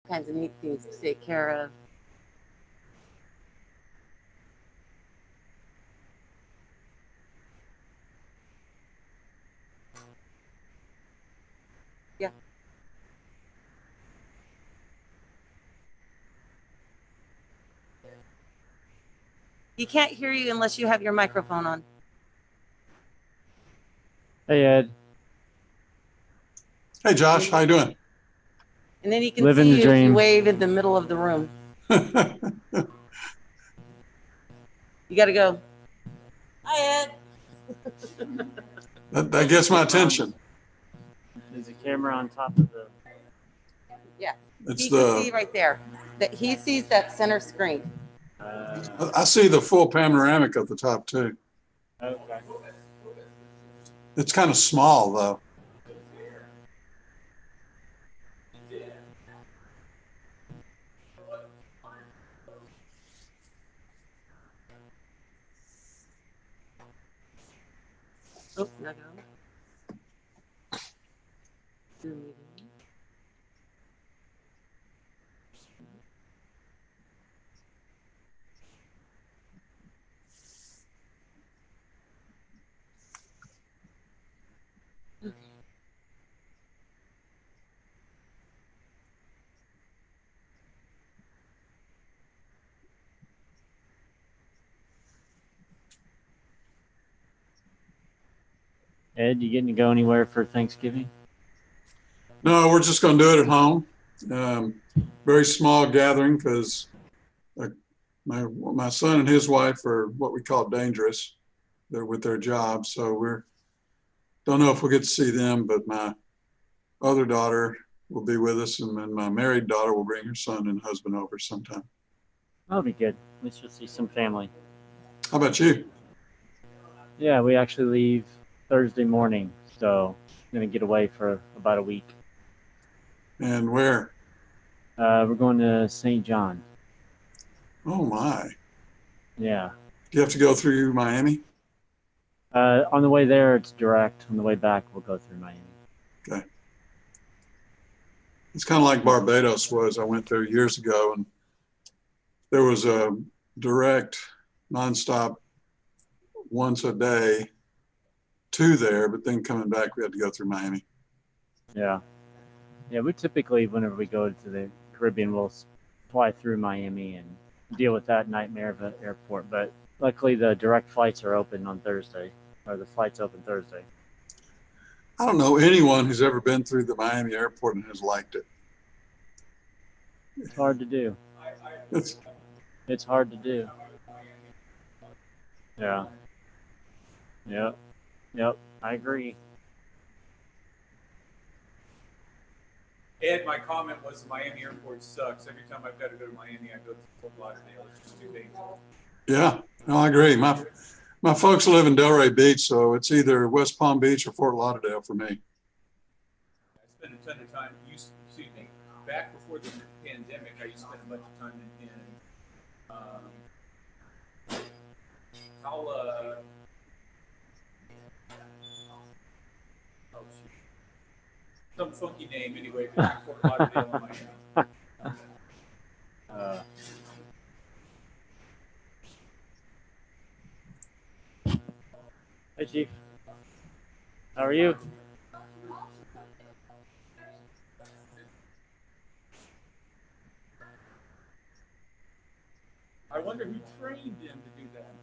kinds of neat things to take care of. Yeah. He can't hear you unless you have your microphone on. Hey, Ed. Hey, Josh, how you doing? And then he can Living see the you if you dream. wave in the middle of the room. You got to go. Hi, Ed. That gets my attention. There's a camera on top of the. Yeah. It's He can see right there. That he sees that center screen. I see the full panoramic at the top too. Okay. It's kind of small though. Oh, no, no. Zoom meeting. Ed, you getting to go anywhere for Thanksgiving? No, we're just going to do it at home. Very small gathering because my son and his wife are what we call dangerous. They're with their jobs, so we're don't know if we'll get to see them. But my other daughter will be with us, and then my married daughter will bring her son and husband over sometime. That'll be good. At least you'll see some family. How about you? Yeah, we actually leave Thursday morning, so I'm gonna get away for about a week. And where? We're going to St. John. Oh my! Yeah. Do you have to go through Miami? On the way there, it's direct. On the way back, we'll go through Miami. Okay. It's kind of like Barbados was. I went there years ago, and there was a direct, nonstop, once a day to there, but then coming back, we had to go through Miami. Yeah. Yeah, we typically, whenever we go to the Caribbean, we'll fly through Miami and deal with that nightmare of an airport. But luckily, the direct flights are open on Thursday, or the flight's open Thursday. I don't know anyone who's ever been through the Miami airport and has liked it. It's hard to do. It's hard to do. Yeah. Yep. Yep. I agree. Ed, my comment was the Miami airport sucks. Every time I've got to go to Miami, I go to Fort Lauderdale. It's just too painful. Yeah, no, I agree. My folks live in Delray Beach, so it's either West Palm Beach or Fort Lauderdale for me. I spend a ton of time. Excuse me. Back before the pandemic, I used to spend a bunch of time in some funky name anyway, between Fort Lauderdale and Miami. Hey, Chief. How are you? I wonder who trained him to do that.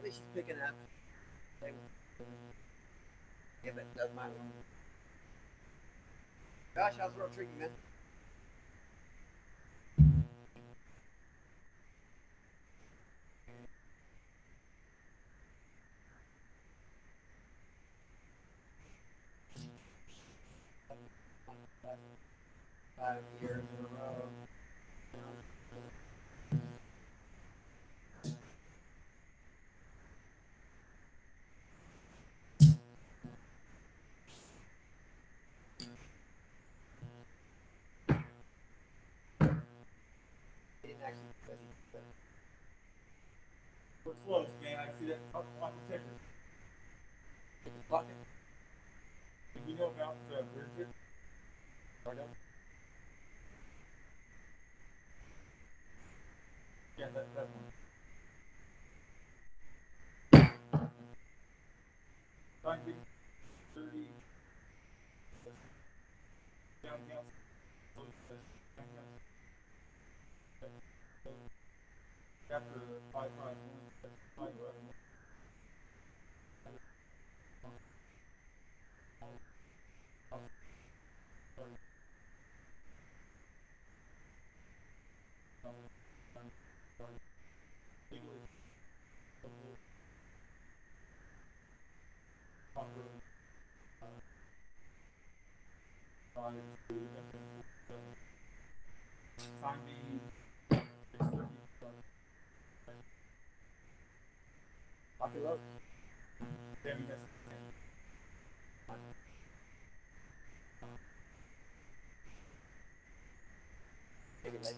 Lately, she's picking up. Yeah, but it doesn't matter. Gosh, how's the world treating you, man? Five years in a row. He didn't actually, but We're close, man. I see that up on the ticker. he was bucking. Do you know about Bridget? Pardon? Yeah, that one. Trying to 30. Downtown. After 551. Time being 6:30. Poppy Road. Tammy, that's Take it late.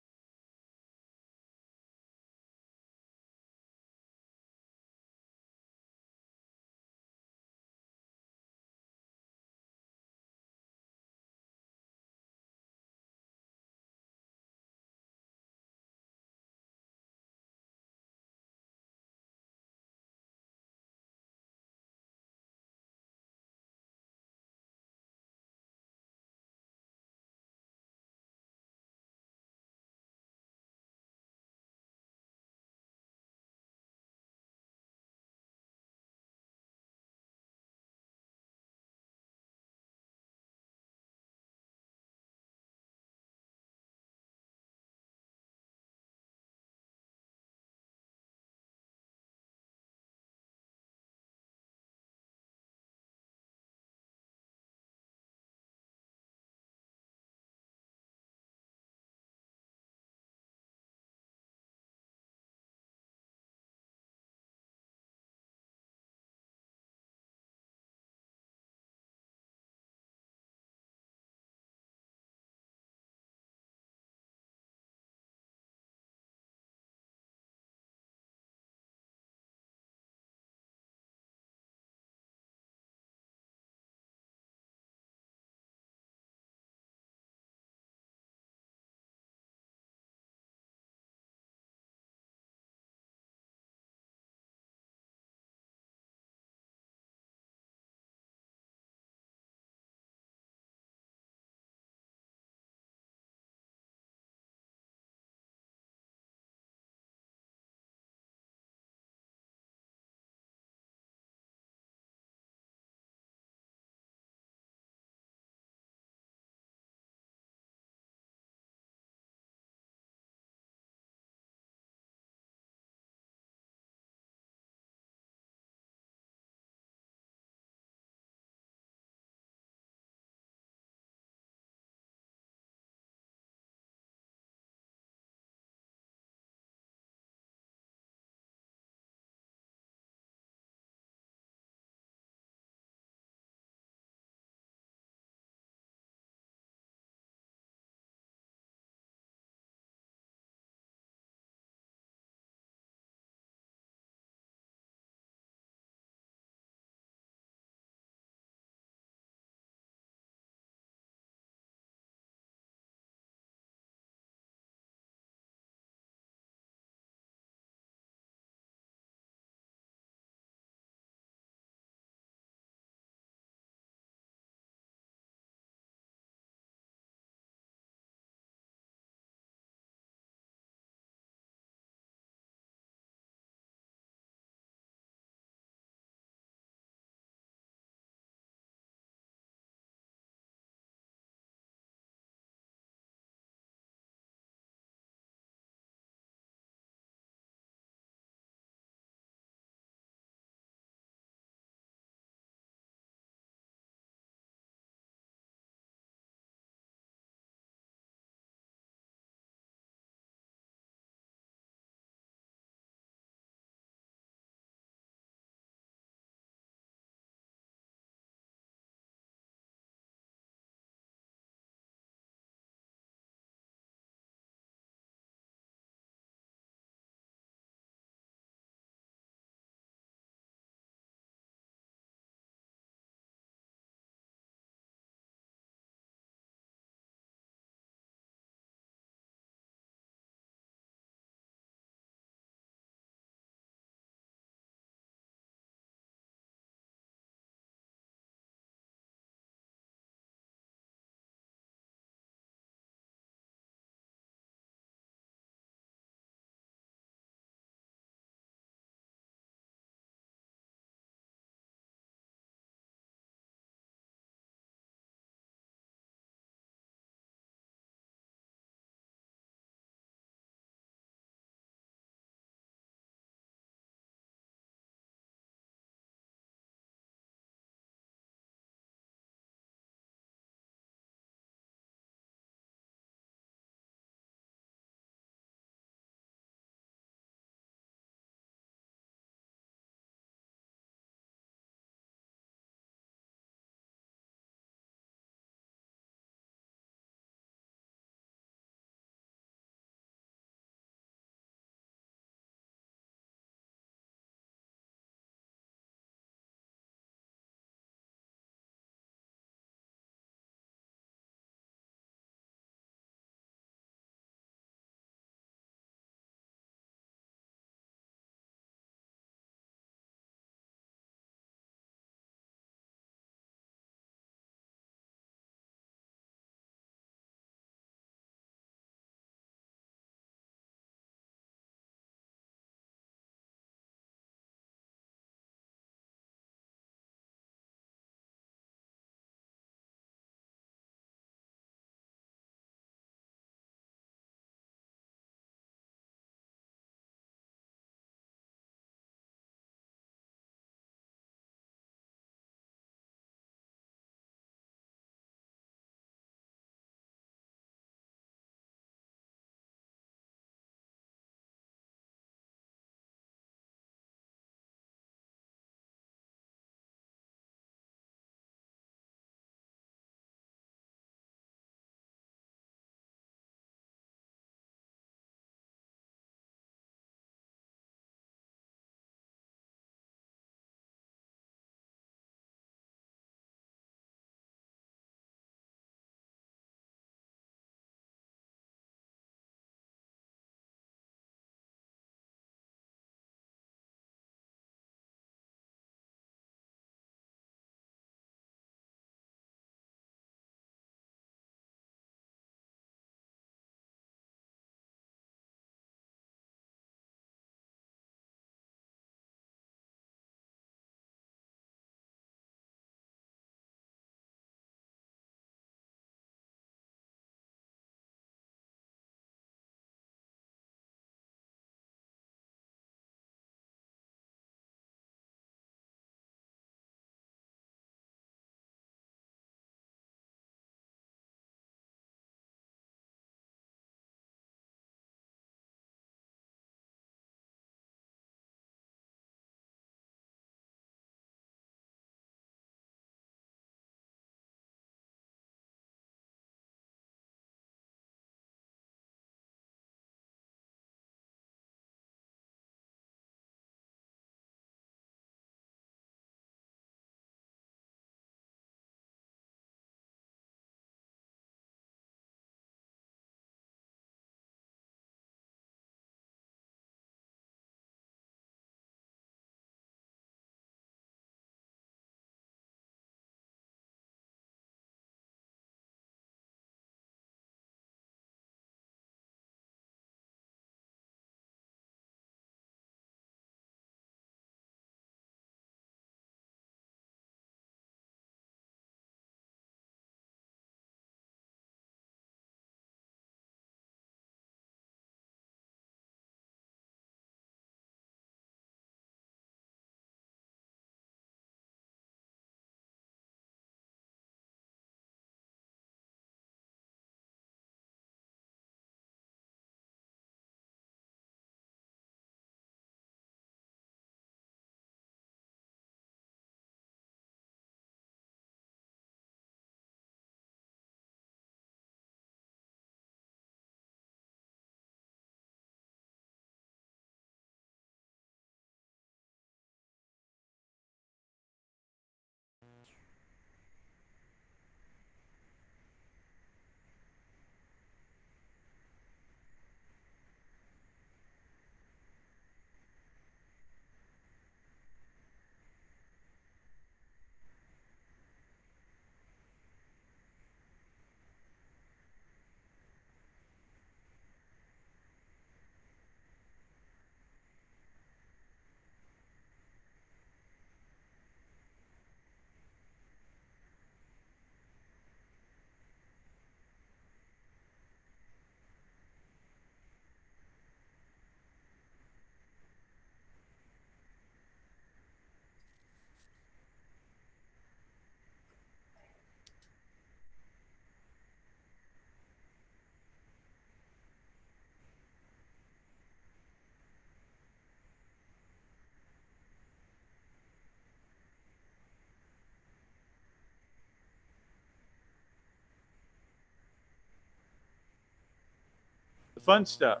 The fun stuff.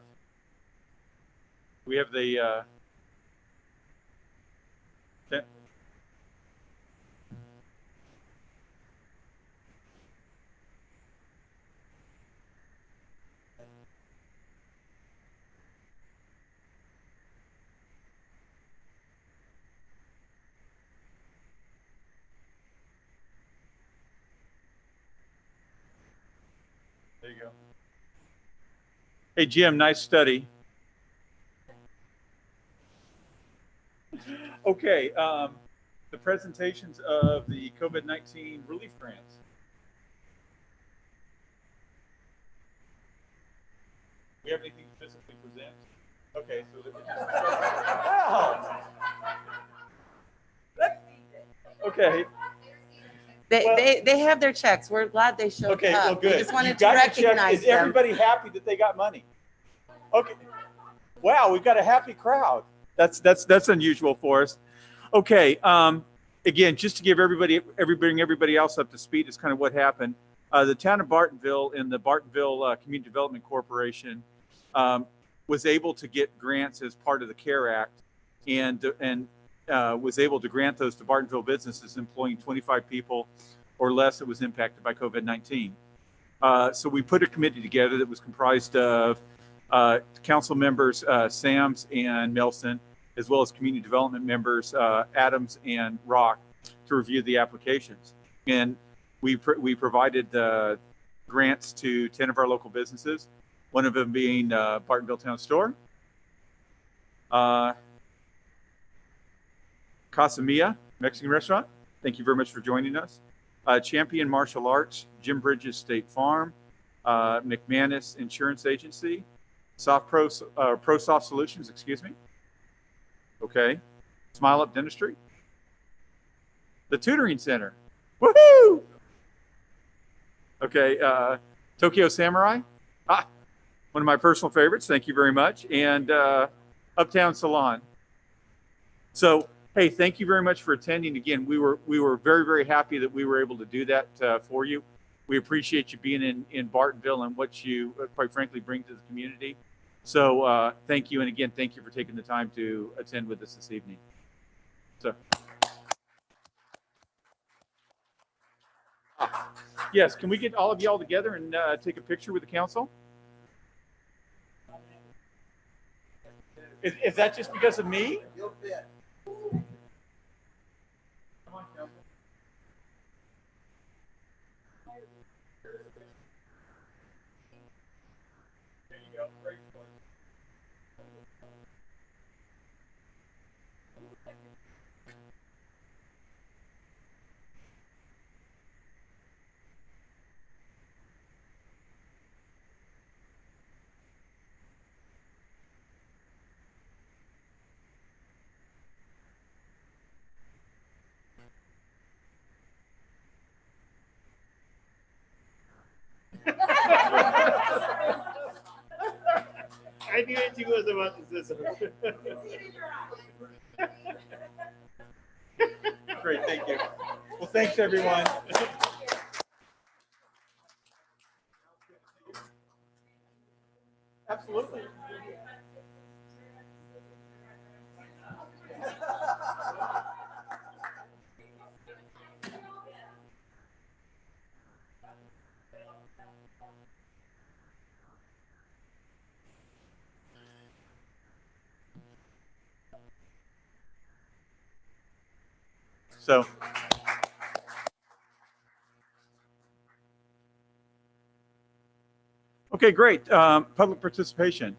We have the there you go. Hey, Jim, nice study. Okay, the presentations of the COVID-19 relief grants. We have anything to physically present? Okay, so wow. Okay. They have their checks. We're glad they showed Okay, up. well, good. We just wanted You to got your check. recognize Is them. everybody happy that they got money? Okay. Wow, we've got a happy crowd. That's unusual for us. Okay. Again, just to give everybody else up to speed, is kind of what happened. The town of Bartonville and the Bartonville Community Development Corporation was able to get grants as part of the CARE Act, and was able to grant those to Bartonville businesses employing 25 people or less that was impacted by COVID-19. So we put a committee together that was comprised of council members Sams and Melson, as well as community development members Adams and Rock, to review the applications. And we provided grants to 10 of our local businesses, one of them being Bartonville Town Store, Casa Mia Mexican Restaurant. Thank you very much for joining us. Champion Martial Arts, Jim Bridges State Farm, McManus Insurance Agency, ProSoft Solutions, excuse me. Okay. Smile Up Dentistry. The Tutoring Center. Woohoo! Okay. Tokyo Samurai. One of my personal favorites. Thank you very much. And Uptown Salon. So, hey, thank you very much for attending. Again, we were very, very happy that we were able to do that for you. We appreciate you being in Bartonville and what you, quite frankly, bring to the community. So thank you. And again, thank you for taking the time to attend with us this evening. So, yes, can we get all of y'all together and take a picture with the council? Is that just because of me? You'll fit. Come on, council. There you go. Great choice. I knew it was about to say something. Great, thank you. Well, thanks, everyone. Absolutely. So, okay, great. Public participation.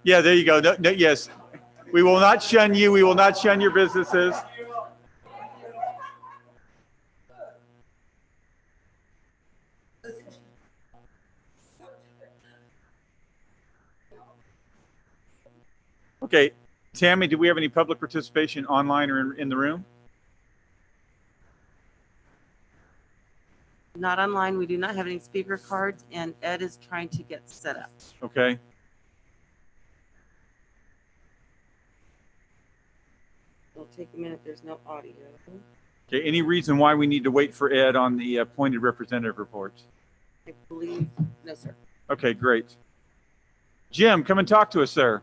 Yeah, there you go. No, yes, we will not shun you. We will not shun your businesses. Okay, Tammy, do we have any public participation online or in the room? Not online. We do not have any speaker cards, and Ed is trying to get set up. Okay. It'll take a minute. There's no audio. Okay. Any reason why we need to wait for Ed on the appointed representative reports? I believe, no, sir. Okay, great. Jim, come and talk to us, sir.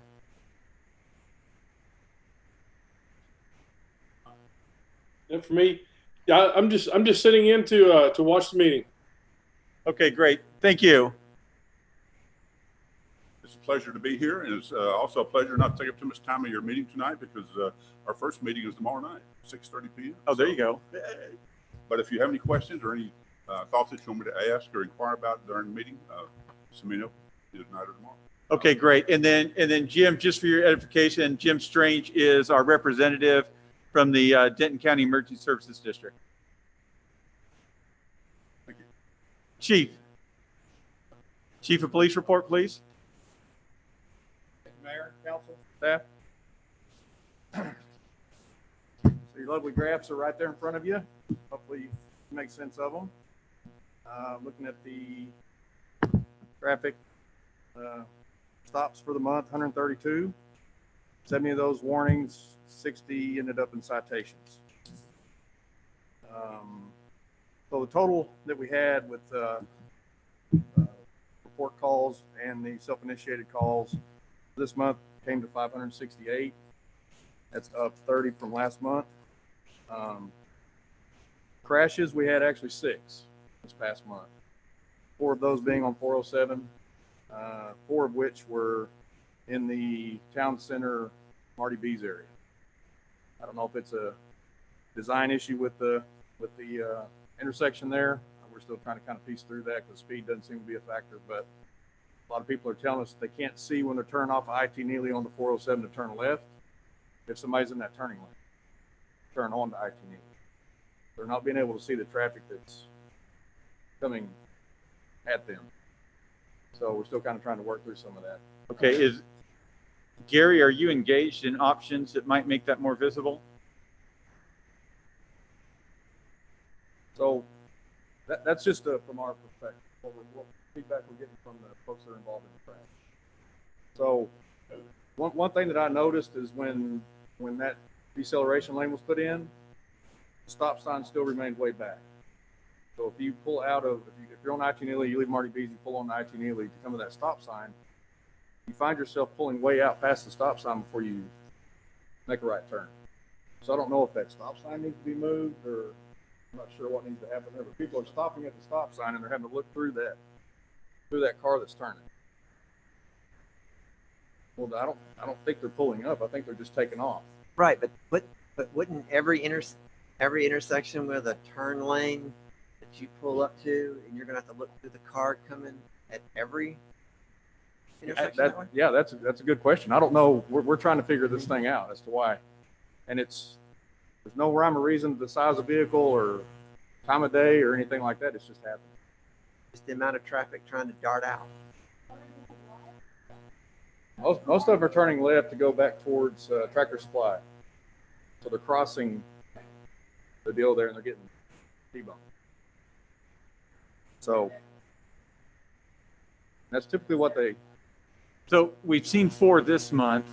And for me, yeah, I'm just sitting in to watch the meeting. Okay, great. Thank you. It's a pleasure to be here, and it's also a pleasure not to take up too much time of your meeting tonight because our first meeting is tomorrow night, 6:30 p.m. Oh, there you go. Yay. But if you have any questions or any thoughts that you want me to ask or inquire about during the meeting, send me a note either tonight or tomorrow. Okay, great. And then Jim, just for your edification, Jim Strange is our representative from the Denton County Emergency Services District. Thank you. Chief of Police report, please. Mayor, council, staff. So your lovely graphs are right there in front of you. Hopefully you can make sense of them. Looking at the traffic stops for the month, 132. 70 of those warnings, 60 ended up in citations. So the total that we had with report calls and the self-initiated calls this month came to 568. That's up 30 from last month. Crashes, we had actually 6 this past month. 4 of those being on 407, 4 of which were in the town center Marty B's area. I don't know if it's a design issue with the intersection there. We're still trying to kind of piece through that because speed doesn't seem to be a factor, but a lot of people are telling us they can't see when they're turning off IT Neely on the 407 to turn left if somebody's in that turning lane. Turn on to IT Neely. They're not being able to see the traffic that's coming at them. So we're still kind of trying to work through some of that. Okay, Gary, are you engaged in options that might make that more visible? So that's just from our perspective, what feedback we're getting from the folks that are involved in the crash. So one thing that I noticed is when that deceleration lane was put in, the stop sign still remained way back. So if you pull out of, if you're on IT Neely, you leave Marty B's, you pull on IT Neely to come to that stop sign, you find yourself pulling way out past the stop sign before you make a right turn. So I don't know if that stop sign needs to be moved, or I'm not sure what needs to happen there, but people are stopping at the stop sign and they're having to look through that car that's turning. Well, I don't think they're pulling up. I think they're just taking off. Right, but wouldn't every intersection with a turn lane that you pull up to, and you're gonna have to look through the card coming at every intersection that way? Yeah, that's a good question. I don't know. We're trying to figure this thing out as to why, and there's no rhyme or reason to the size of vehicle or time of day or anything like that. It's just happening. Just the amount of traffic trying to dart out. Most of them are turning left to go back towards Tractor Supply. So they're crossing the deal there and they're getting T-boned. So that's typically what they. So we've seen 4 this month.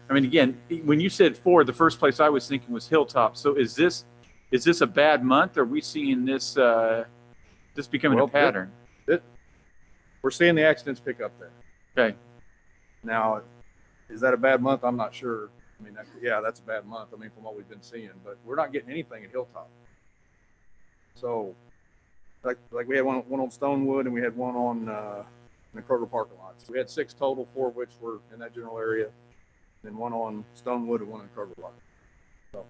I mean, again, when you said 4, the first place I was thinking was Hilltop. So is this a bad month? Or are we seeing this becoming a pattern? We're seeing the accidents pick up there. Okay. Now, is that a bad month? I'm not sure. I mean, that's a bad month. I mean, from what we've been seeing, but we're not getting anything at Hilltop. So, like we had one on Stonewood, and we had one on in the Kroger parking lot. So we had 6 total, 4 of which were in that general area, then one on Stonewood and one in Kroger park. So,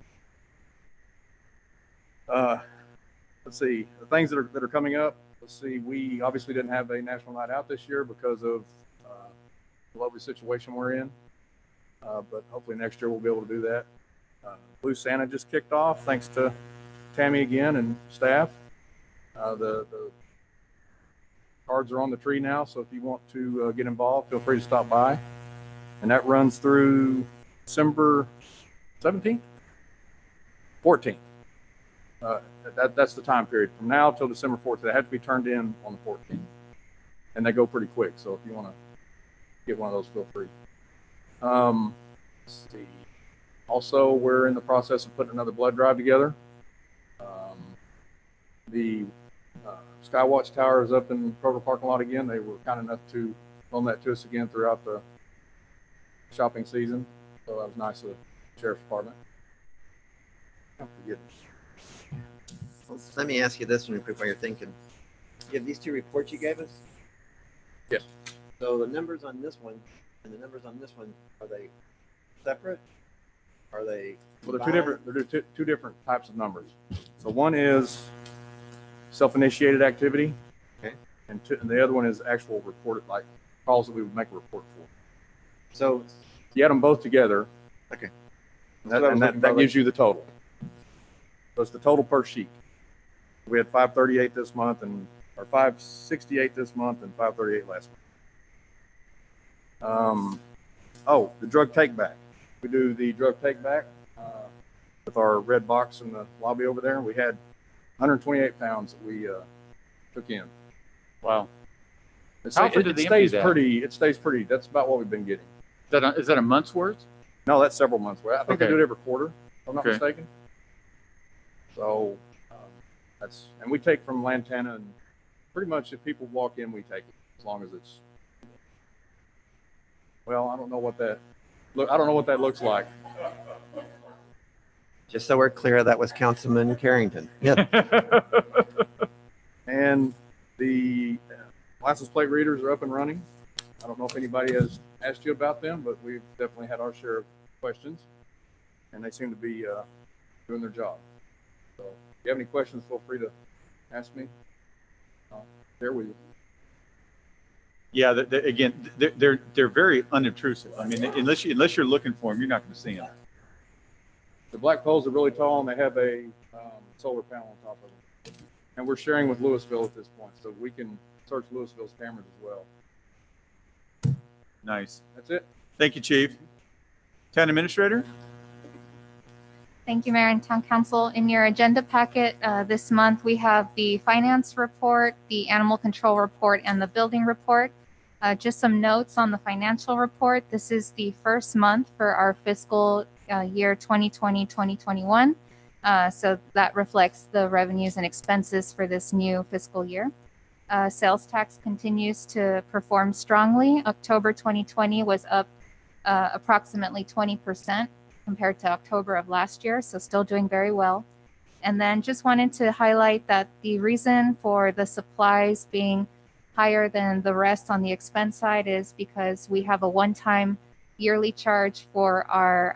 let's see the things that are coming up. Let's see. We obviously didn't have a National Night Out this year because of the lovely situation we're in. But hopefully next year we'll be able to do that. Blue Santa just kicked off, thanks to Tammy again and staff. The cards are on the tree now, so if you want to get involved, feel free to stop by. And that runs through December 17th, 14th. That's the time period from now till December 4th. They have to be turned in on the 14th, and they go pretty quick. So if you want to get one of those, feel free. Let's see. Also, we're in the process of putting another blood drive together. The Skywatch Tower is up in Kroger parking lot again. They were kind enough to loan that to us again throughout the shopping season. So that was nice of the sheriff's department. Don't forget. Well, let me ask you this one real quick while you're thinking. You have these two reports you gave us? Yes. So the numbers on this one and the numbers on this one, are they separate? Are they? Well, they're two different types of numbers. So one is self-initiated activity. Okay. And the other one is actual reported, like calls that we would make a report for. So You add them both together. Okay. That gives you the total. So it's the total per sheet. We had 538 this month or 568 this month and 538 last month. The drug take back. We do the drug take back with our red box in the lobby over there. We had 128 pounds that we took in. Wow. It How often do they empty that? It stays pretty. That's about what we've been getting. Is that a month's worth? No, that's several months. I think they Okay. do it every quarter, if I'm not Okay. mistaken. So and we take from Lantana, and pretty much if people walk in, we take it as long as it's. Well, I don't know what that looks like. just so we're clear, that was Councilman Carrington. Yep. And the license plate readers are up and running. I don't know if anybody has asked you about them, but we've definitely had our share of questions, and they seem to be doing their job. So if you have any questions, feel free to ask me. I'll share with you. Yeah, again, they're very unobtrusive. I mean, unless you're looking for them, you're not going to see them. The black poles are really tall, and they have a solar panel on top of them. And we're sharing with Louisville at this point, so we can search Louisville's cameras as well. Nice. That's it. Thank you, Chief. Town Administrator? Thank you, Mayor and Town Council. In your agenda packet this month, we have the finance report, the animal control report, and the building report. Just some notes on the financial report. This is the first month for our fiscal year 2020-2021. So that reflects the revenues and expenses for this new fiscal year. Sales tax continues to perform strongly. October 2020 was up approximately 20% compared to October of last year, so still doing very well. And then just wanted to highlight that the reason for the supplies being higher than the rest on the expense side is because we have a one-time yearly charge for our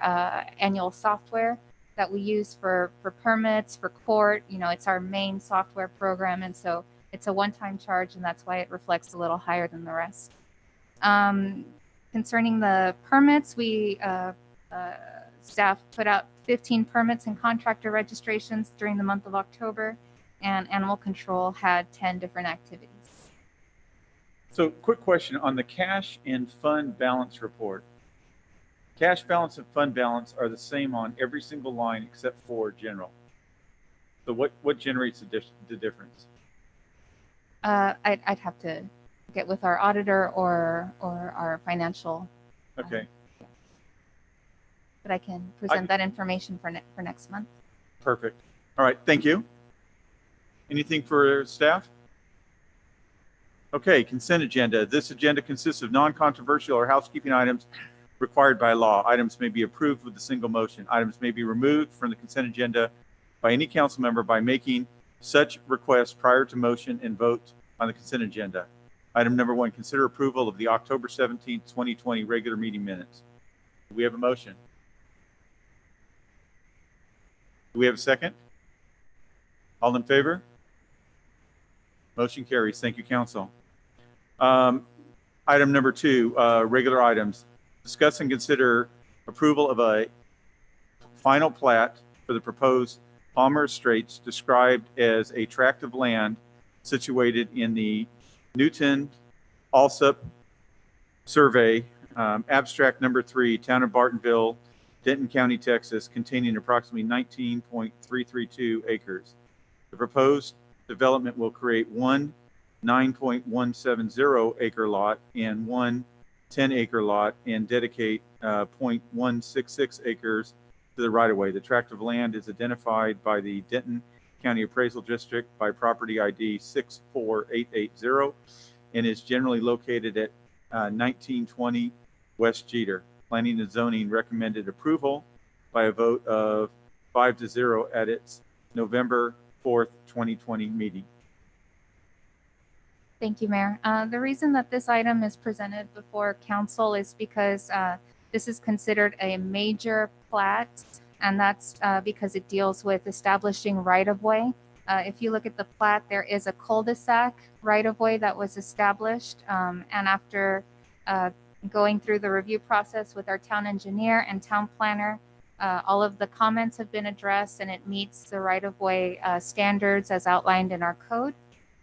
annual software that we use for permits, for court. You know, it's our main software program, and so it's a one-time charge, and that's why it reflects a little higher than the rest. Concerning the permits, we staff put out 15 permits and contractor registrations during the month of October, and animal control had 10 different activities. So quick question on the cash and fund balance report. Cash balance and fund balance are the same on every single line except for general. So what generates the difference? I'd have to get with our auditor or our financial. Okay. But I can present that information for next month. Perfect. All right. Thank you. Anything for staff? Okay. Consent agenda. This agenda consists of non-controversial or housekeeping items required by law. Items may be approved with a single motion. Items may be removed from the consent agenda by any council member by making such request prior to motion and vote on the consent agenda. Item number 1, consider approval of the October 17th, 2020 regular meeting minutes. Do we have a motion? Do we have a second? All in favor? Motion carries. Thank you, council. Item number 2, regular items. Discuss and consider approval of a final plat for the proposed Palmer Estates described as a tract of land situated in the Newton Alsup survey, abstract number 3, town of Bartonville, Denton County, Texas, containing approximately 19.332 acres. The proposed development will create one 9.170 acre lot and one 10-acre lot and dedicate 0.166 acres to the right-of-way. The tract of land is identified by the Denton County Appraisal District by property ID 64880 and is generally located at 1920 West Jeter. Planning and Zoning recommended approval by a vote of 5-0 at its November 4th, 2020 meeting. Thank you, Mayor. The reason that this item is presented before council is because this is considered a major plat, and that's because it deals with establishing right-of-way. If you look at the plat, there is a cul-de-sac right-of-way that was established, and after going through the review process with our town engineer and town planner, all of the comments have been addressed, and it meets the right-of-way standards as outlined in our code.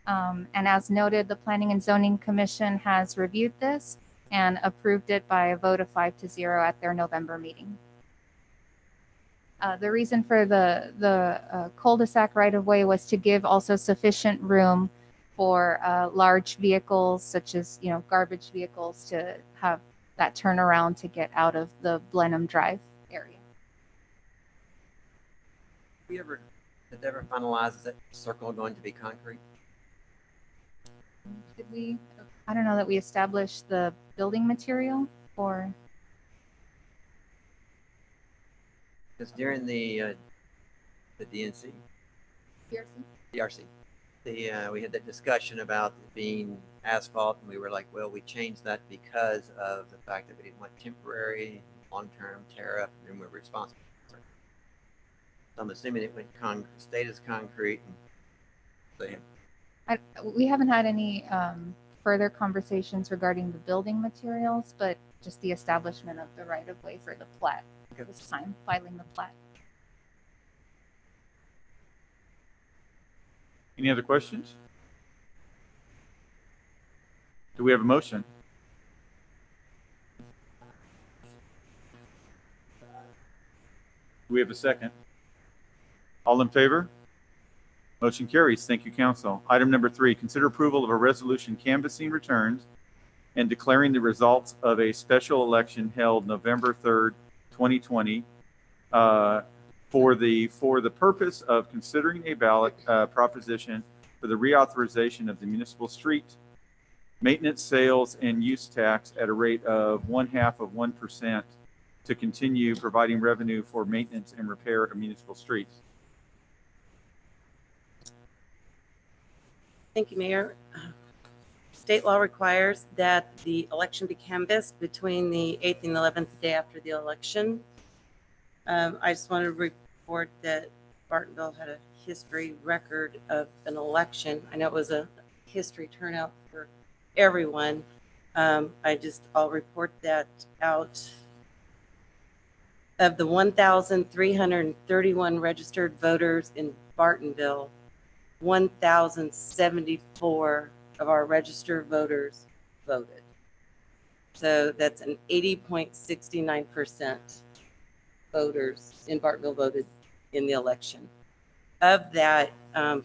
And as noted, the Planning and Zoning Commission has reviewed this and approved it by a vote of 5-0 at their November meeting. The reason for the cul-de-sac right-of-way was to give also sufficient room for large vehicles, such as garbage vehicles, to have that turnaround to get out of the Blenheim Drive area. Did they ever finalize that circle going to be concrete? Did we? I don't know that we established the building material or. Because during the DRC, we had that discussion about it being asphalt, and we were like, well, we changed that because of the fact that we didn't want temporary, long-term tear up, and we're responsible. So I'm assuming it went stayed as concrete. And so, we haven't had any further conversations regarding the building materials, but just the establishment of the right-of-way for the plat. This time, filing the plat. Any other questions? Do we have a motion? Do we have a second? All in favor? Motion carries. Thank you, council. Item number 3, consider approval of a resolution canvassing returns and declaring the results of a special election held November 3rd, 2020, for the purpose of considering a ballot proposition for the reauthorization of the municipal street maintenance, sales, and use tax at a rate of 0.5% to continue providing revenue for maintenance and repair of municipal streets. Thank you, Mayor. State law requires that the election be canvassed between the 8th and 11th day after the election. I just want to report that Bartonville had a history record of an election. I know it was a history turnout for everyone. I'll report that out. Of the 1,331 registered voters in Bartonville, 1,074 of our registered voters voted. So that's an 80.69% voters in Bartonville voted in the election. Of that,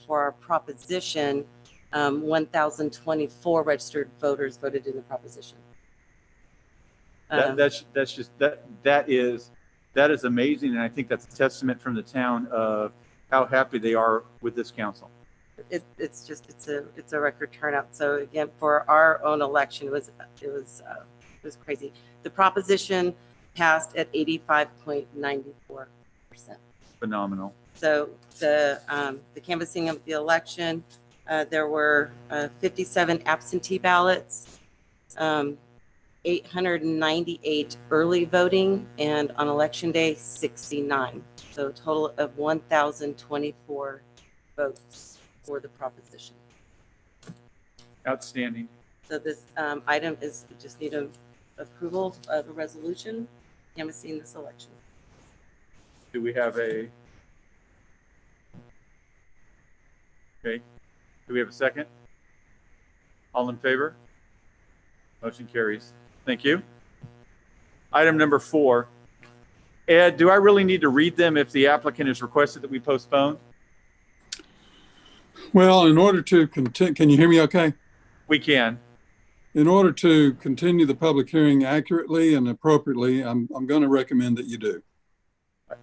for our proposition, 1,024 registered voters voted in the proposition. That is amazing, and I think that's a testament from the town of how happy they are with this council. It's a record turnout. So again, for our own election, it was crazy. The proposition passed at 85.94%. Phenomenal. So the canvassing of the election, there were 57 absentee ballots, 898 early voting, and on election day, 69. So a total of 1,024 votes for the proposition. Outstanding. So this item is just need approval of a resolution canvassing this election. Do we have a? Okay. Do we have a second? All in favor? Motion carries. Thank you. Item number 4. Ed, do I really need to read them if the applicant has requested that we postpone? Well, in order to continue, can you hear me okay? We can. In order to continue the public hearing accurately and appropriately, I'm going to recommend that you do.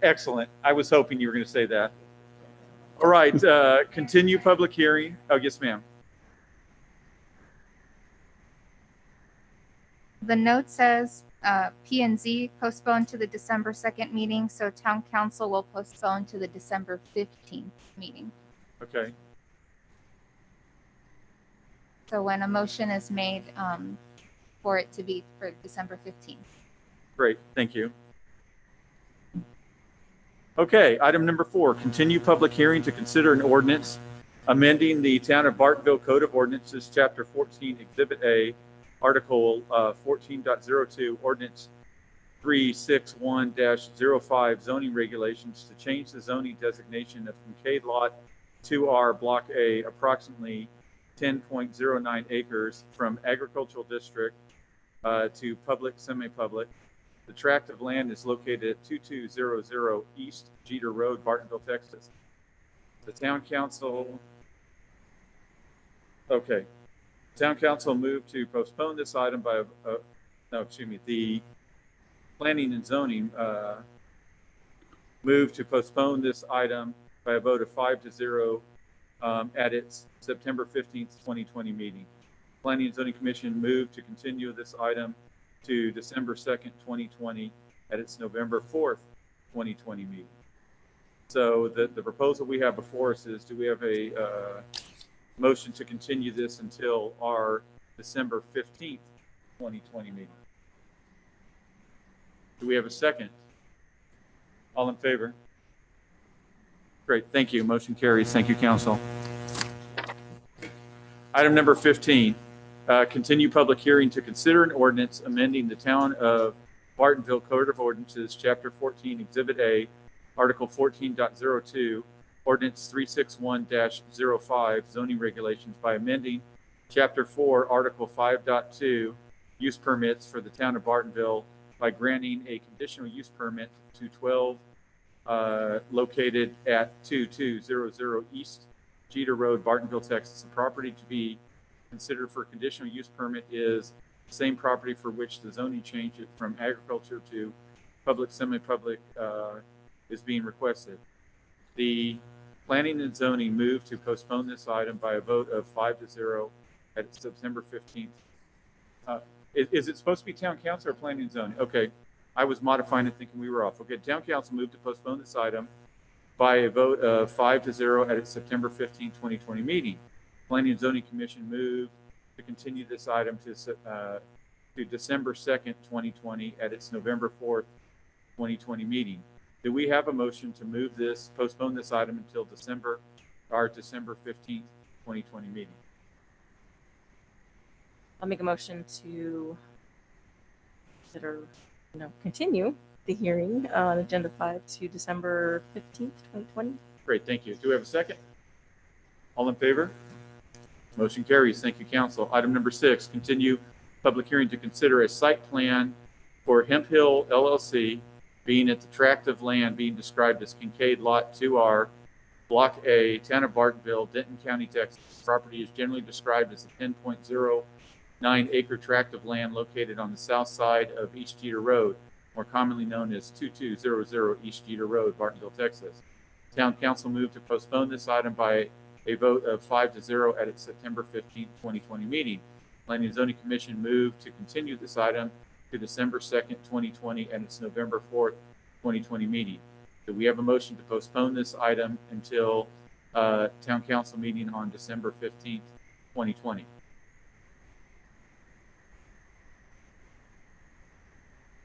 Excellent. I was hoping you were going to say that. All right, continue public hearing. Oh, yes, ma'am. The note says P and Z postponed to the December 2nd meeting, so town council will postpone to the December 15th meeting. Okay, So when a motion is made for it to be for December 15th. great, thank you. Okay, item number 4, continue public hearing to consider an ordinance amending the Town of Bartonville Code of Ordinances, Chapter 14, Exhibit A, Article 14.02, Ordinance 361-05 zoning regulations to change the zoning designation of Kincaid Lot 2R Block A, approximately 10.09 acres, from agricultural district to public, semi-public. The tract of land is located at 2200 East Jeter Road, Bartonville, Texas. The town council, okay. Town council moved to postpone this item by, the planning and zoning moved to postpone this item by a vote of 5-0 at its September 15th, 2020 meeting. Planning and Zoning Commission moved to continue this item to December 2nd, 2020 at its November 4th, 2020 meeting. So the proposal we have before us is, do we have a motion to continue this until our December 15th, 2020 meeting? Do we have a second? All in favor? Great, thank you. Motion carries. Thank you, council. Item number 15, continue public hearing to consider an ordinance amending the Town of Bartonville Code of Ordinances, Chapter 14, Exhibit A, Article 14.02, Ordinance 361-05, zoning regulations by amending Chapter 4, Article 5.2, use permits for the Town of Bartonville by granting a conditional use permit to 12 located at 2200 East Jeter Road, Bartonville, Texas. The property to be considered for conditional use permit is the same property for which the zoning change from agriculture to public, semi-public is being requested. The planning and zoning moved to postpone this item by a vote of 5-0 at September 15th. Is it supposed to be town council or planning and zoning? Okay, I was modifying it thinking we were off. Okay, town council moved to postpone this item by a vote of 5-0 at its September 15, 2020 meeting. Planning and Zoning Commission moved to continue this item to December 2nd, 2020 at its November 4th, 2020 meeting. Do we have a motion to move this, postpone this item until our December 15th, 2020 meeting? I'll make a motion to continue the hearing on Agenda 5 to December 15th, 2020. Great, thank you. Do we have a second? All in favor? Motion carries. Thank you, council. Item number 6, continue public hearing to consider a site plan for Hemp Hill LLC, being at the tract of land being described as Kincaid Lot 2R, Block A, Town of Bartonville, Denton County, Texas. The property is generally described as a 10.09 acre tract of land located on the south side of East Jeter Road, more commonly known as 2200 East Jeter Road, Bartonville, Texas. Town council moved to postpone this item by a vote of 5-0 at its September 15, 2020 meeting. Planning and Zoning Commission moved to continue this item to December 2nd, 2020 and its November 4th, 2020 meeting. Do we have a motion to postpone this item until town council meeting on December 15th, 2020? Do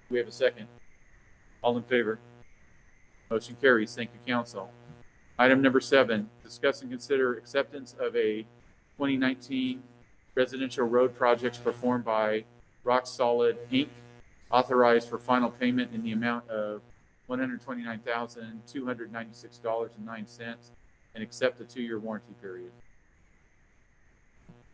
we have a second? All in favor? Motion carries. Thank you, council. Item number 7, discuss and consider acceptance of a 2019 residential road projects performed by Rock Solid Inc., authorized for final payment in the amount of $129,296.09, and accept the 2-year warranty period.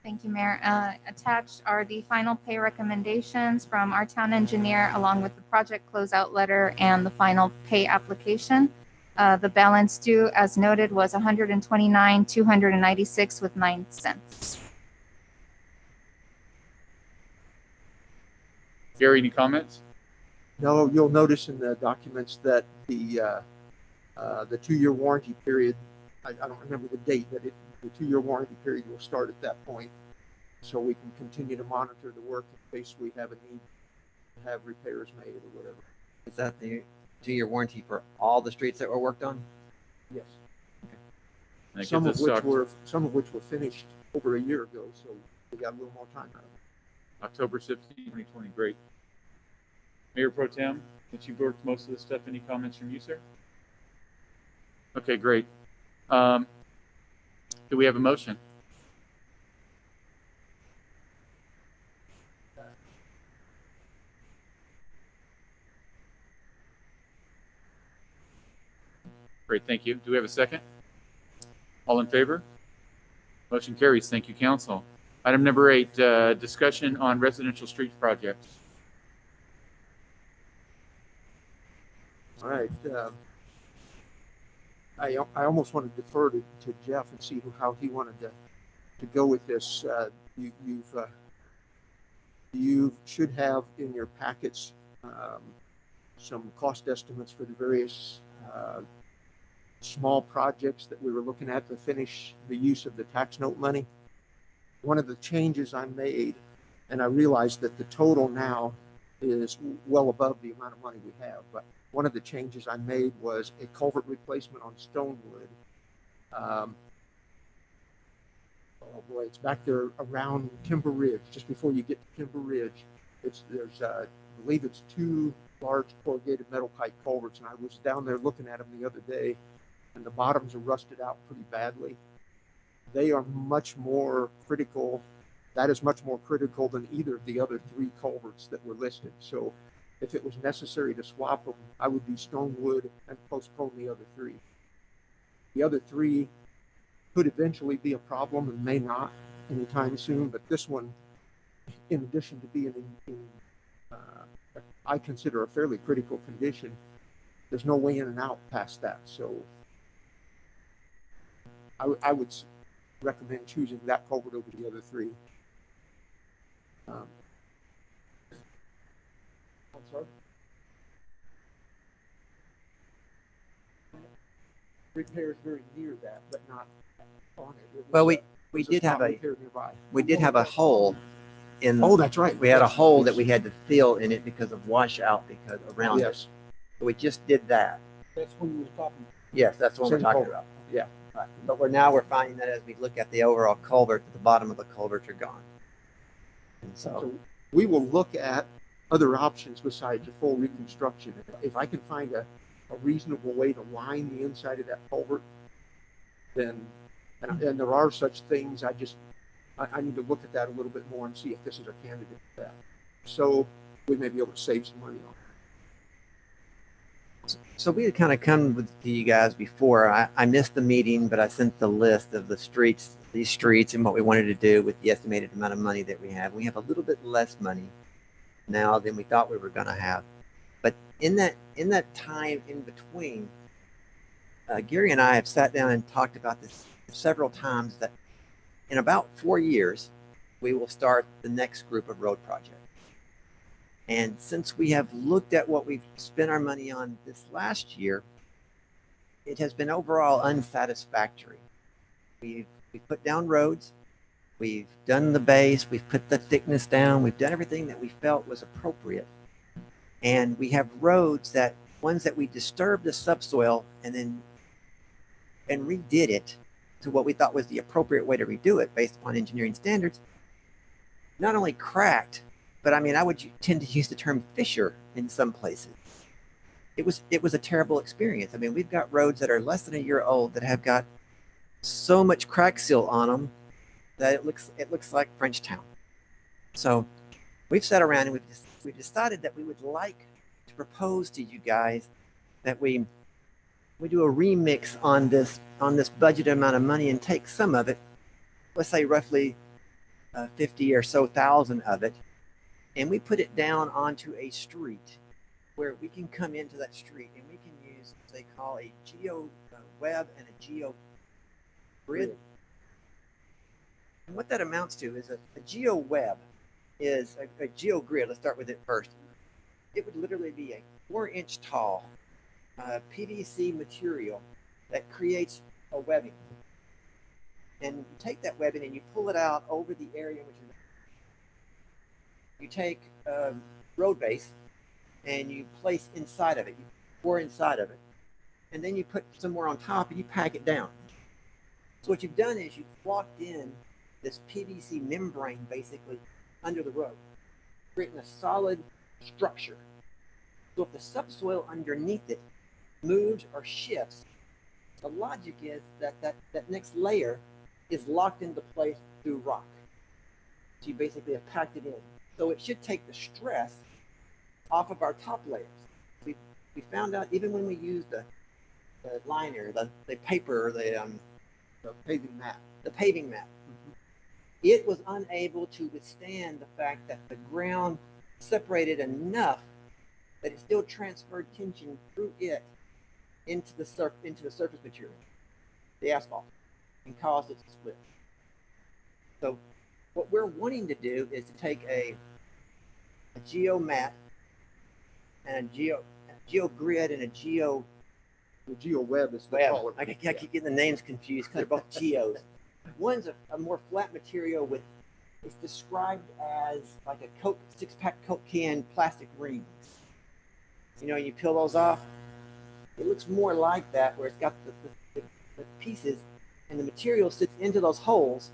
Thank you, Mayor. Attached are the final pay recommendations from our town engineer, along with the project closeout letter and the final pay application. The balance due, as noted, was $129,296.09. Gary, any comments? No, you'll notice in the documents that the 2-year warranty period I don't remember the date, but the 2-year warranty period will start at that point. So we can continue to monitor the work in case we have a need to have repairs made or whatever. Is that the 2-year warranty for all the streets that were worked on? Yes. That Some gives of us which were finished over a year ago, so we got a little more time out of it. October 17, 2020. Great. Mayor Pro Tem, since you've worked most of this stuff, any comments from you, sir? Okay, great. Do we have a motion? Great, thank you. Do we have a second? All in favor? Motion carries. Thank you, council. Item number 8, discussion on residential street projects. All right. I almost want to defer to Jeff and see how he wanted to go with this. You should have in your packets some cost estimates for the various small projects that we were looking at to finish the use of the tax note money. One of the changes I made, and I realized that the total now is well above the amount of money we have, but one of the changes I made was a culvert replacement on Stonewood. Oh boy, it's back there around Timber Ridge, just before you get to Timber Ridge. I believe it's 2 large corrugated metal pipe culverts, and I was down there looking at them the other day, and the bottoms are rusted out pretty badly. They are much more critical. That is much more critical than either of the other 3 culverts that were listed. So if it was necessary to swap them, I would do Stonewood and postpone the other 3. The other 3 could eventually be a problem and may not anytime soon, but this one, in addition to being I consider a fairly critical condition, there's no way in and out past that. So I would recommend choosing that culvert over the other 3. I'm sorry? Repairs very near that, but not on it. Well, we did have a hole in. Oh, that's right. We had a Yes, hole yes. that we had to fill in it because of washout because around it. Yes. So we just did that. That's when you were talking. Yes, that's what we're Same talking culvert. about. Yeah. Right. But we're finding that as we look at the overall culvert, the bottom of the culverts are gone. And So we will look at other options besides a full reconstruction. If I can find a reasonable way to line the inside of that culvert, then, and there are such things, I need to look at that a little bit more and see if this is a candidate for that. So we may be able to save some money on it. So we had kind of come with to you guys before. I missed the meeting, but I sent the list of these streets and what we wanted to do with the estimated amount of money that we have. We have a little bit less money now than we thought we were going to have. But in that time in between, Gary and I have sat down and talked about this several times, that in about 4 years, we will start the next group of road projects. And since we have looked at what we've spent our money on this last year, it has been overall unsatisfactory. We've put down roads, we've done the base, we've put the thickness down, we've done everything that we felt was appropriate. And we have roads ones that we disturbed the subsoil and redid it to what we thought was the appropriate way to redo it based upon engineering standards, not only cracked, but I mean, I would tend to use the term fissure in some places. It was a terrible experience. I mean, we've got roads that are less than a year old that have got so much crack seal on them that it looks like Frenchtown. So we've sat around and we've decided that we would like to propose to you guys that we do a remix on this budgeted amount of money and take some of it, let's say roughly 50 or so thousand of it, and we put it down onto a street where we can come into that street and we can use what they call a geo web and a geo grid. And what that amounts to is a geo web is a geo grid. Let's start with it first. It would literally be a 4-inch tall PVC material that creates a webbing. And you take that webbing and you pull it out over the area in which you take road base and you place inside of it. You pour inside of it. And then you put some more on top and you pack it down. So what you've done is you've locked in this PVC membrane basically under the road, creating a solid structure. So if the subsoil underneath it moves or shifts, the logic is that that next layer is locked into place through rock. So you basically have packed it in. So it should take the stress off of our top layers. We found out even when we used the liner, the paper, or the paving mat, it was unable to withstand the fact that the ground separated enough that it still transferred tension through it into the surface material, the asphalt, and caused it to split. So what we're wanting to do is to take a geo mat and a geo grid and a geo web is the web. color. I keep getting the names confused because they're both geos. One's a more flat material with, it's described as like a Coke 6-pack Coke can plastic rings. You know, you peel those off, it looks more like that, where it's got the pieces and the material sits into those holes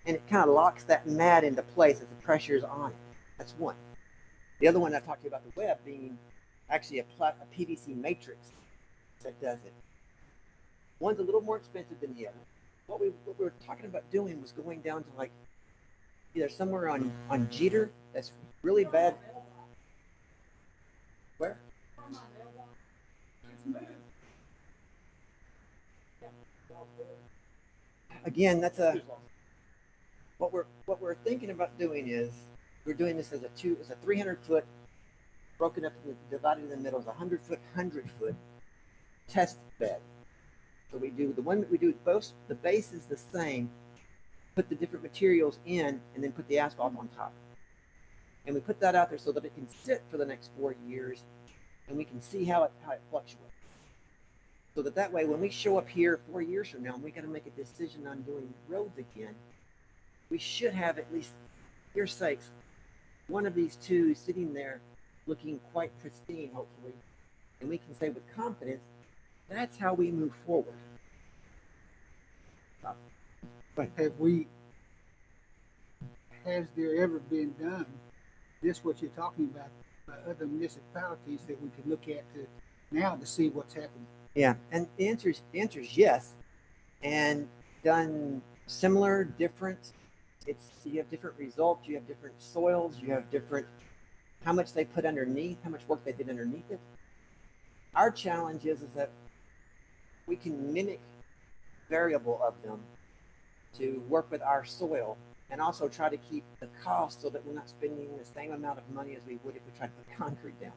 and it kind of locks that mat into place as the pressure is on it. That's one. The other one I talked to you about, the web, being actually a PVC matrix that does it. One's a little more expensive than the other. What we were talking about doing was going down to like either somewhere on Jeter that's really bad. Where? Again, that's what we're thinking about doing is we're doing this as a 300-foot broken up and divided in the middle as a 100-foot, 100-foot test bed. So we do the one that we do both, the base is the same, put the different materials in, and then put the asphalt on top. And we put that out there so that it can sit for the next 4 years, and we can see how it fluctuates. So that way, when we show up here 4 years from now and we got to make a decision on doing roads again, we should have at least, for your sakes, one of these two sitting there looking quite pristine, hopefully. And we can say with confidence, that's how we move forward. Has there ever been done this, what you're talking about, by other municipalities that we could look at now to see what's happening? Yeah, and the answer is yes, and done similar, different. You have different results, you have different soils, you have different, how much they put underneath, how much work they did underneath it. Our challenge is that we can mimic variable of them to work with our soil and also try to keep the cost so that we're not spending the same amount of money as we would if we tried to put concrete down.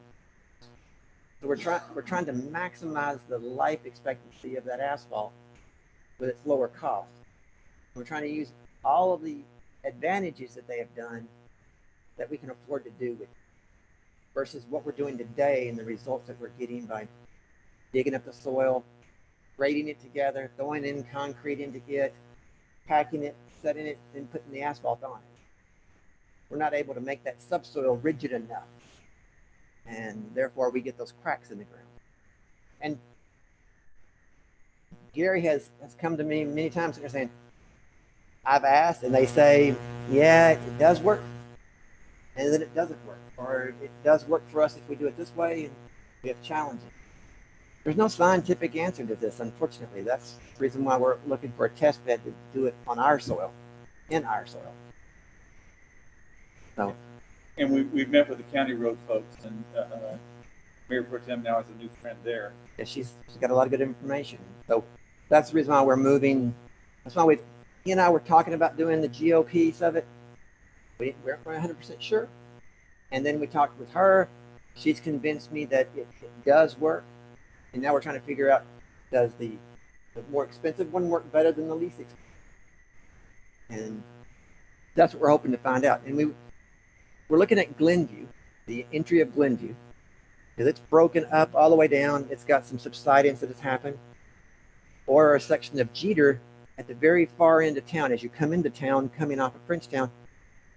So we're trying to maximize the life expectancy of that asphalt with its lower cost. We're trying to use all of the advantages that they have done that we can afford to do with versus what we're doing today and the results that we're getting by digging up the soil, grading it together, throwing in concrete into it, packing it, setting it, and putting the asphalt on it. We're not able to make that subsoil rigid enough. And therefore we get those cracks in the ground. And Gary has come to me many times and they're saying, I've asked, and they say, yeah, it does work. And then it doesn't work. Or it does work for us if we do it this way, and we have challenges. There's no scientific answer to this, unfortunately. That's the reason why we're looking for a test bed to do it on our soil, in our soil. So. And we've met with the county road folks, and Mayor Pro Tem now has a new friend there. Yeah, she's got a lot of good information. So that's the reason why we're moving. That's why he and I were talking about doing the geo piece of it. We weren't 100% sure. And then we talked with her. She's convinced me that it does work. And now we're trying to figure out, does the more expensive one work better than the least expensive? And that's what we're hoping to find out. And we're looking at Glenview, the entry of Glenview, because it's broken up all the way down. It's got some subsidence that has happened. or a section of Jeter at the very far end of town. As you come into town, coming off of Frenchtown,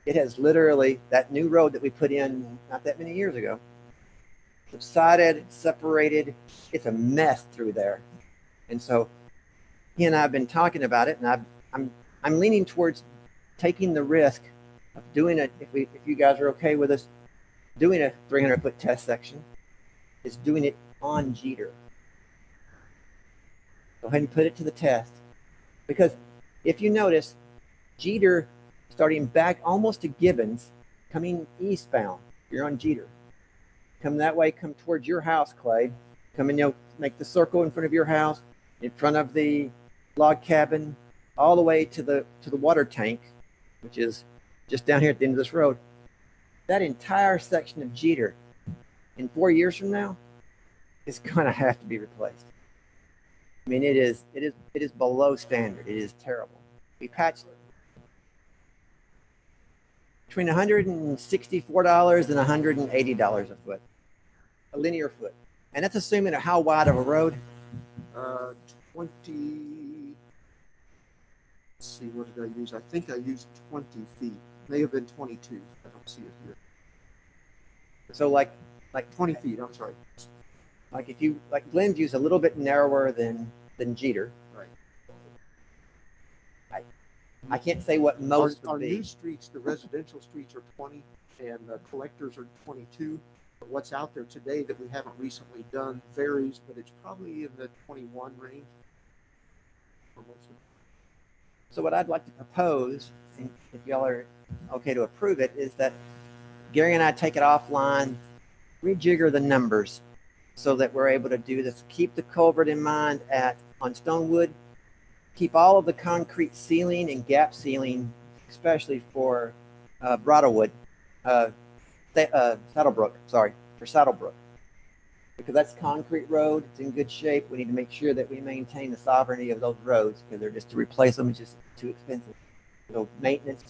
it has literally that new road that we put in not that many years ago. Subsided, separated. It's a mess through there. And so he and I have been talking about it, and I'm leaning towards taking the risk of doing it, if you guys are okay with us doing a 300-foot test section, is doing it on Jeter. Go ahead and put it to the test. Because if you notice, Jeter, starting back almost to Gibbons, coming eastbound, you're on Jeter. Come that way, come towards your house, Clay. Come and make the circle in front of your house, in front of the log cabin, all the way to the water tank, which is just down here at the end of this road. That entire section of Jeter, in 4 years from now, is going to have to be replaced. I mean, it is below standard. It is terrible. We patched between $164 and $180 a foot, a linear foot, and that's assuming how wide of a road? 20. Let's see, what did I use? I think I used 20 feet. May have been 22. I don't see it here. So like 20 feet. I'm sorry. Like Glenview's a little bit narrower than Jeter. Right. I can't say what most our would be. new streets, the residential streets are 20, and the collectors are 22. But what's out there today that we haven't recently done varies, but it's probably in the 21 range. For most of them. So what I'd like to propose, if y'all are okay to approve it, is that Gary and I take it offline, rejigger the numbers so that we're able to do this. Keep the culvert in mind on Stonewood, keep all of the concrete sealing and gap sealing, especially for Bridlewood, Saddlebrook, for Saddlebrook. Because that's concrete road, it's in good shape. We need to make sure that we maintain the sovereignty of those roads, because they're just to replace them is just too expensive. So maintenance.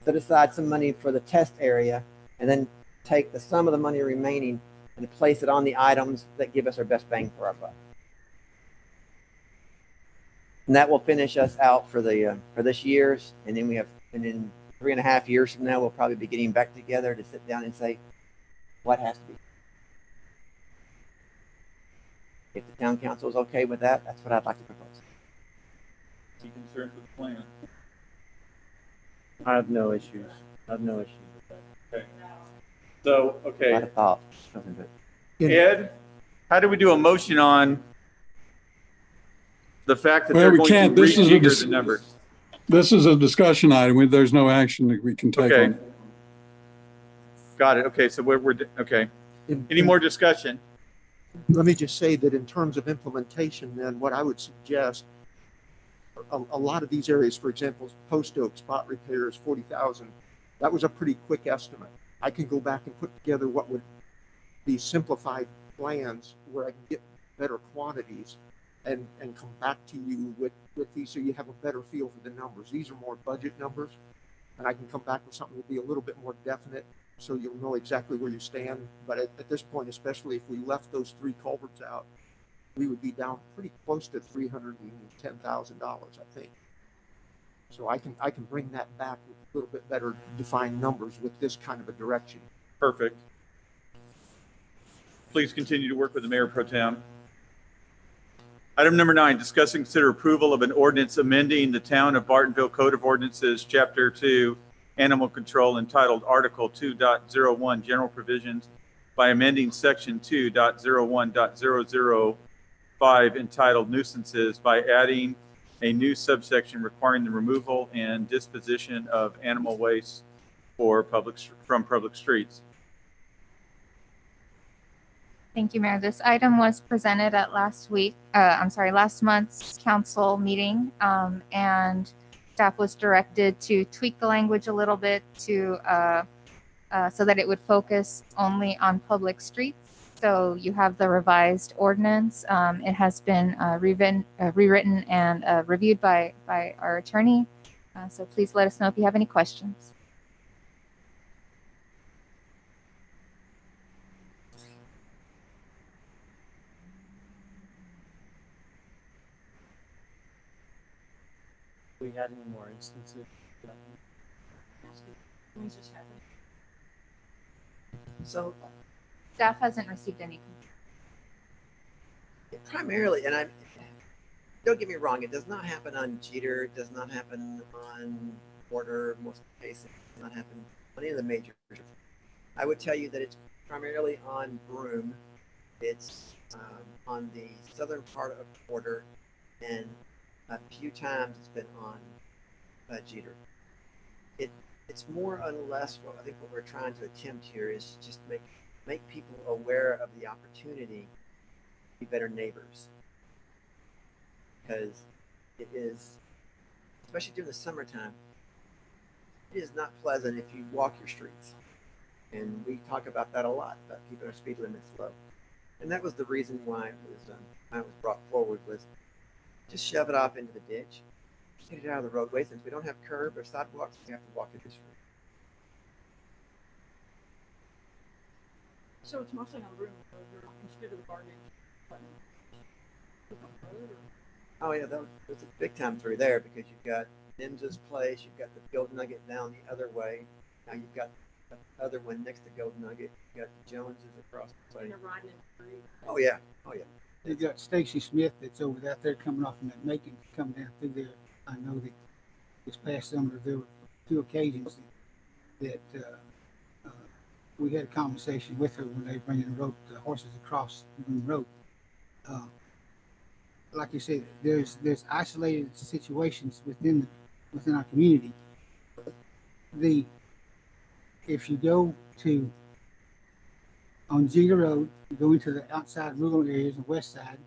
Set aside some money for the test area, and then take the sum of the money remaining and place it on the items that give us our best bang for our buck. And that will finish us out for this year's, and then in 3.5 years from now, we'll probably be getting back together to sit down and say what has to be. If the town council is okay with that, that's what I'd like to propose. Any concerns with the plan? I have no issues. with that. Okay. So, A okay. lot of thought. Ed, how do we do a motion on the fact that Well, they're we going can't. to This is rejigger the numbers? This is a discussion item. There's no action that we can take Okay. on. Got it. Okay, so we're okay. Any more discussion? Let me just say that in terms of implementation, then what I would suggest, a lot of these areas, for example, Post Oak spot repairs, 40,000. That was a pretty quick estimate. I can go back and put together what would be simplified plans where I can get better quantities and come back to you with these so you have a better feel for the numbers. These are more budget numbers, and I can come back with something that will be a little bit more definite so you'll know exactly where you stand. But at this point, especially if we left those 3 culverts out, we would be down pretty close to $310,000, I think. So I can bring that back with a little bit better defined numbers with this kind of a direction. Perfect. Please continue to work with the Mayor Pro Tem. Item number 9, discuss and consider approval of an ordinance amending the Town of Bartonville Code of Ordinances, Chapter 2, Animal Control, entitled Article 2.01, General Provisions, by amending Section 2.01.005, entitled Nuisances, by adding a new subsection requiring the removal and disposition of animal waste from public streets. Thank you, Mayor. This item was presented at last month's council meeting, and staff was directed to tweak the language a little bit so that it would focus only on public streets. So you have the revised ordinance. It has been rewritten and reviewed by our attorney. So please let us know if you have any questions. We had any more instances? So Staff hasn't received any. primarily, and don't get me wrong, it does not happen on Jeter, it does not happen on Porter, most cases, it does not happen on any of the major. I would tell you that it's primarily on Broome. It's on the southern part of Porter, and a few times it's been on Jeter. It's more or less what I think what we're trying to attempt here is just make people aware of the opportunity to be better neighbors. Because it is, especially during the summertime, it is not pleasant if you walk your streets. And we talk about that a lot, about keeping our speed limits low. And that was the reason why it was brought forward, was just shove it off into the ditch, get it out of the roadway. Since we don't have curb or sidewalks, we have to walk it this road. So it's mostly on Broome instead of the garbage. Oh yeah, that's a big time through there, because you've got Nimza's place, you've got the Gold Nugget down the other way. Now you've got the other one next to Gold Nugget. You've got the Joneses across the place. Oh yeah, oh yeah. They've got Stacy Smith that's over out there coming off from that Macon, coming down through there. I know that this past summer there were 2 occasions that we had a conversation with her when they were bringing the horses across the road. Like you said, there's isolated situations within our community. If you go on Jeter Road, you go into the outside rural areas, the west side,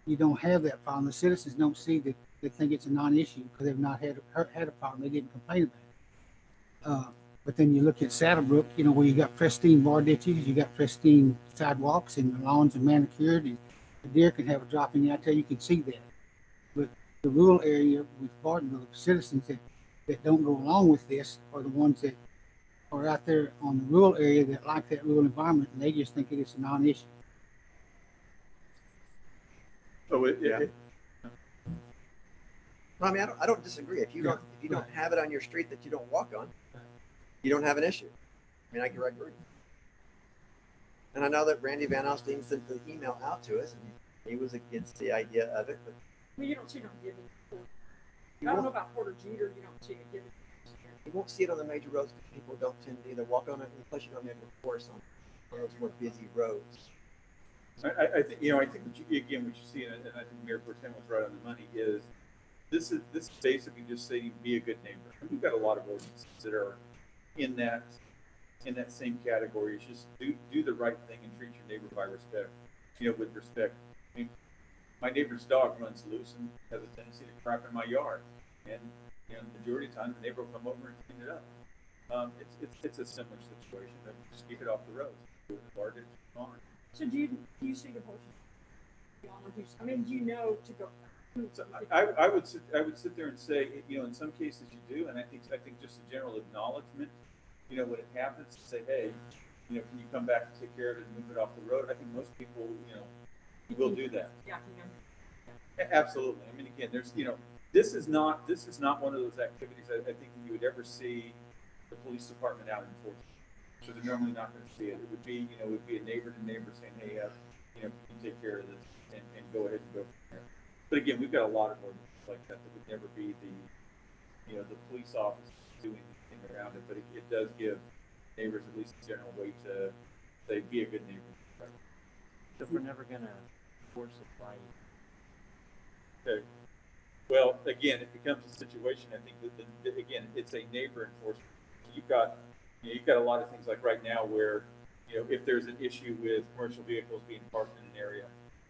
you don't have that problem. The citizens don't see that. They think it's a non-issue because they've not had a problem. They didn't complain about it. But then you look at Saddlebrook, where you got pristine bar ditches, you got pristine sidewalks, and the lawns are manicured, and the deer can have a dropping out there. You can see that. But the rural area with Bartonville, the citizens that don't go along with this are the ones that are out there on the rural area that like that rural environment, and they just think it is a non-issue. So I mean, I don't disagree. If you don't have it on your street that you don't walk on, you don't have an issue. I mean, I can agree. And I know that Randy Van Alstyne sent the email out to us, and he was against the idea of it. But you don't see it on Giving. I don't know about Porter Jeter. You don't see it Giving. You won't see it on the major roads because people don't tend to either walk on it, and plus you don't have a course on those more busy roads. I think what you see, and I think Mayor Pro Tem was right on the money, is this is basically just saying be a good neighbor. And we've got a lot of ordinances that are in that same category. It's just do the right thing and treat your neighbor by respect, with respect. I mean, my neighbor's dog runs loose and has a tendency to crap in my yard, and the majority of the time the neighbor will come over and clean it up. It's a similar situation. Just keep it off the road. Guard it, fine. So do you see the horses? I mean, do you know to go? So I would sit there and say, in some cases you do, and I think just a general acknowledgement, when it happens, say, hey, can you come back and take care of it and move it off the road? I think most people, will do that. Yeah. Absolutely. I mean, again, there's, this is not one of those activities I think you would ever see the police department out enforcing. So they're normally not going to see it. It would be, a neighbor to neighbor saying, hey, can you take care of this and go ahead and go from there. But again, we've got a lot of ordinances like that would never be the police office doing anything around it, but it does give neighbors at least a general way to say, be a good neighbor. Right? So we're never going to force a fight. Okay. Well, again, it becomes a situation. I think that again, it's a neighbor enforcement. You've got a lot of things like right now where, if there's an issue with commercial vehicles being parked in an area,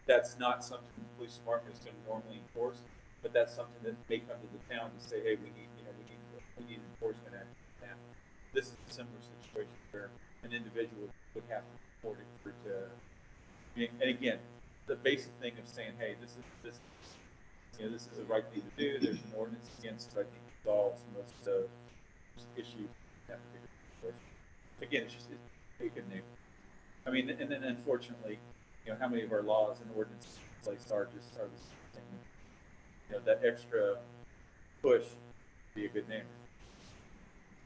that's not something the police department is going to normally enforce, but that's something that may come to the town to say, hey, we need enforcement action now. This is a similar situation where an individual would have to report it and again, the basic thing of saying, hey, this is the right thing to do. There's an ordinance against it. I think resolves most of those issues in that particular situation. Again, it's a good neighbor. I mean, and then unfortunately, how many of our laws and ordinances in place are the same thing. That extra push, be a good neighbor.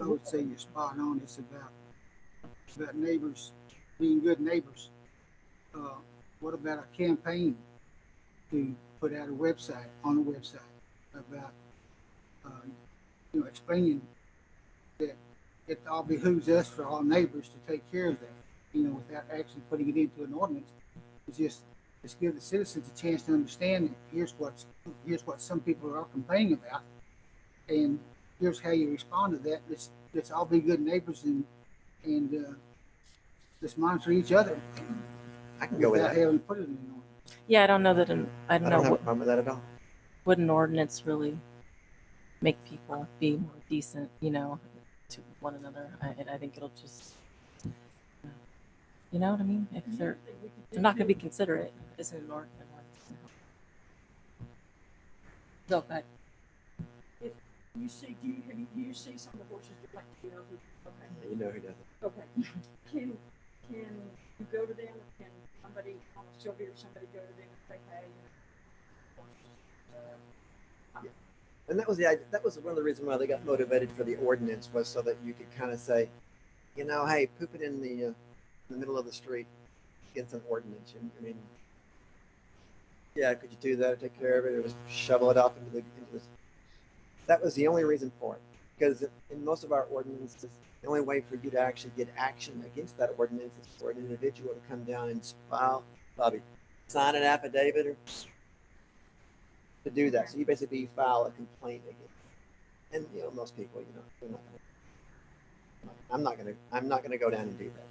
I would say you're spot on. It's about neighbors being good neighbors. What about a campaign to put out a website on the website about explaining that it all behooves us for all neighbors to take care of that, without actually putting it into an ordinance. It's give the citizens a chance to understand that here's what some people are complaining about, and here's how you respond to that. Let's all be good neighbors and let's monitor each other. I can go with without that. having to put it in an ordinance. Yeah, I don't know that. I I don't don't know have a what problem with that at all. would an ordinance really make people be more decent, to one another. I think it'll just, you know what I mean? If they're not going to be considerate, isn't an ordinance? Go back. If you see, do you see some of the horses that like to go? Okay. You know who doesn't. Okay. Can you go to them? Can somebody, Sylvia or somebody go to them and say, hey, And that was one of the reasons why they got motivated for the ordinance, was so that you could kind of say, hey, poop it in the middle of the street against an ordinance. I mean, yeah, could you do that or take care of it, or just shovel it off into the that was the only reason for it. Because in most of our ordinances, the only way for you to actually get action against that ordinance is for an individual to come down and sign an affidavit or to do that. So you basically file a complaint against, and most people, they're not gonna, I'm not gonna go down and do that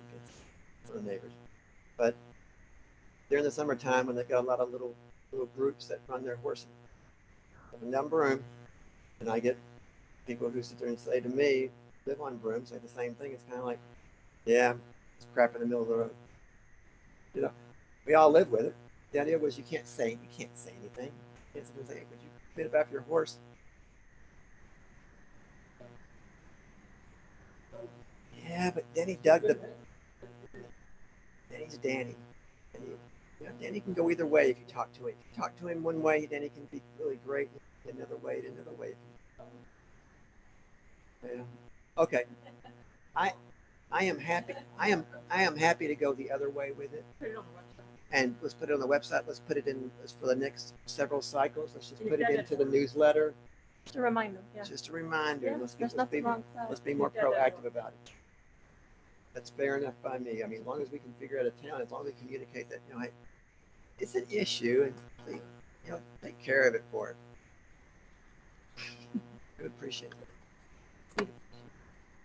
for the neighbors. But during the summertime, when they got a lot of little groups that run their horses up and down Broome, and I get people who sit there and say to me, live on Broome, say the same thing. It's kind of like, yeah, it's crap in the middle of the road. We all live with it. The idea was you can't say anything. You can't sit there and say, would you fit it back your horse? Yeah, but Denny's Danny. And Danny can go either way if you talk to him. If you talk to him one way, Danny can be really great. Another way. Yeah. Okay. I am happy. I am happy to go the other way with it. put it on the website? And let's put it on the website. Let's put it in for the next several cycles. Let's just put it into the newsletter. Just a reminder. Yeah. Just a reminder. Yeah, there's nothing wrong with that. Let's be more proactive about it. That's fair enough by me. I mean, as long as we can figure out a town, as long as we communicate that, hey, it's an issue, and please, take care of it for it. I would appreciate it.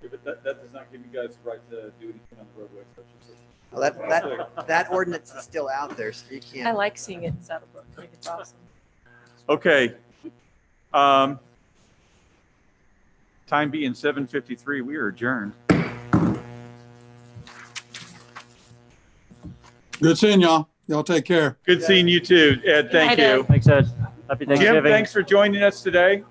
Yeah, but that does not give you guys the right to do anything on the roadway. Well, that ordinance is still out there, so you can't. I like seeing it in Saddlebrook. I think it's awesome. Okay. Time being 7:53, we are adjourned. Good seeing y'all. Y'all take care. Good seeing you too, Ed. Thank Good night, you. Ed. Thanks, Ed. Happy Jim, Thanksgiving. thanks for joining us today.